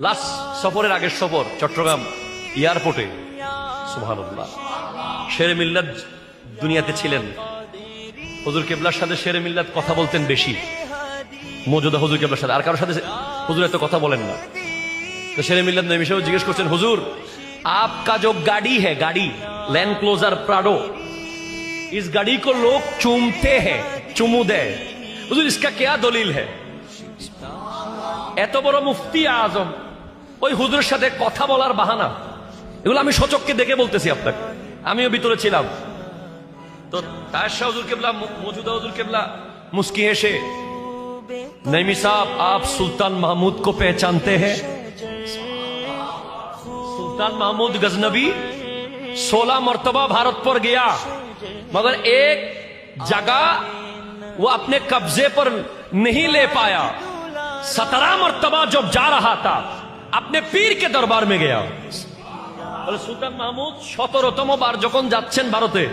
Last সফরের আগের সফর চট্টগ্রাম এয়ারপোর্টে সুবহানাল্লাহ শেরে মিল্লাত দুনিয়াতে ছিলেন। হুজুর কেবলার সাথে শেরে মিল্লাত কথা বলতেন বেশি, মৌজুদা হুজুর কেবলার সাথে। আর কারোর সাথে হুজুর এত কথা বলেন না। তো শেরে মিল্লাত নবী সাহেব জিজ্ঞেস করছেন, হুজুর आपका जो गाड़ी है, गाड़ी लैंड क्लोजर प्राडो, इस गाड़ी को लोग चूमते हैं, चुमू दे, हुजूर इसका क्या दलील है? এত বড় মুফতি আজম ওই হুজুরের সাথে কথা বলার বাহানা, এগুলো আমি সচক্ষে দেখে বলতেছি আপনাকে, আমিও ভিতরে ছিলাম। তো তায়ের শাহ হুজুর কেবলা, মৌজুদা হুজুর কেবলা মুস্কি হেসে, नईमी साहब आप सुल्तान महमूद को पहचानते हैं? सुल्तान महमूद गजनबी 16 मर्तबा भारत पर गया, मगर एक जगह वो अपने कब्जे पर नहीं ले पाया। 17 मर्तबा जब जा रहा था अपने पीर के दरबार में गया। সুলতান মাহমুদ 17তম বার যখন যাচ্ছেন ভারতে,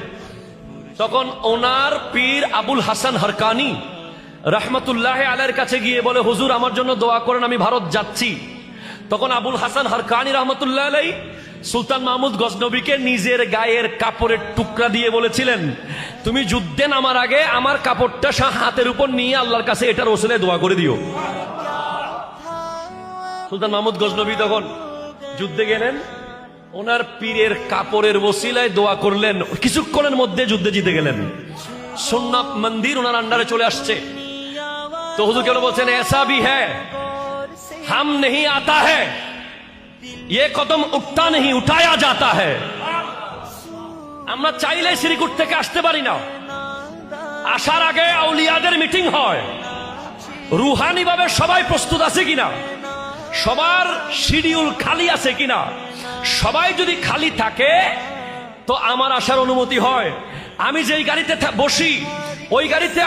তখন ওনার পীর আবুল হাসান হরকানি রহমতুল্লাহ আলাইহির কাছে গিয়ে বলে, হুজুর আমার জন্য দোয়া করেন, আমি ভারত যাচ্ছি। তখন আবুল হাসান হরকানি রহমতুল্লাহ আলাইহি সুলতান মাহমুদ গজনবীকে নিজের গায়ের কাপড়ের টুকরা দিয়ে বলেছিলেন, তুমি যুদ্ধে নামার আগে আমার কাপড়টা হাতের উপর নিয়ে আল্লাহর কাছে এটার ওসিলে দোয়া করে দিও। সুলতান মাহমুদ গজনবী তখন যুদ্ধে গেলেন, ওনার পীরের কাপড়ের ওসিলায় দোয়া করলেন, কিছুক্ষণের মধ্যে যুদ্ধে জিতে গেলেন। সুন্নাত মন্দির ওনার আন্ডারে চলে আসছে। তো হুজুর কেন বলছেন, ऐसा भी है हम नहीं आता है, ये कदम उठता नहीं उठाया जाता है। আমরা চাইলে শ্রীকুট থেকে আসতে পারি না, আসার আগে আউলিয়াদের মিটিং হয়, রুহানি ভাবে সবাই প্রস্তুত আছে কিনা, সবার শিডিউল খালি আছে কিনা, সবাই যদি খালি থাকে তো আমার আসার অনুমতি হয়। আমি যেই গাড়িতে বসি ওই গাড়িতে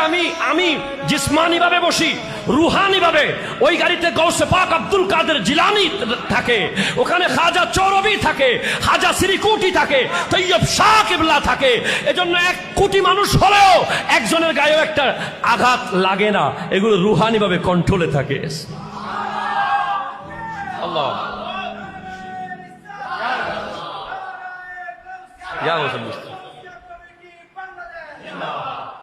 আমি জিসমানি ভাবে বসি, রুহানি ভাবে ওই গাড়িতে গৌসে পাক আব্দুল কাদের জিলানী থাকে, ওখানে খাজা চৌরবি থাকে, খাজা শ্রীকুটি থাকে, তৈয়ব শাহ কিবলা থাকে। এজন্য 1 কোটি মানুষ হলেও একজনের গায়েও একটা আঘাত লাগে না, এগুলো রুহানি ভাবে কন্ট্রোলে থাকে। আল্লাহ ইয়া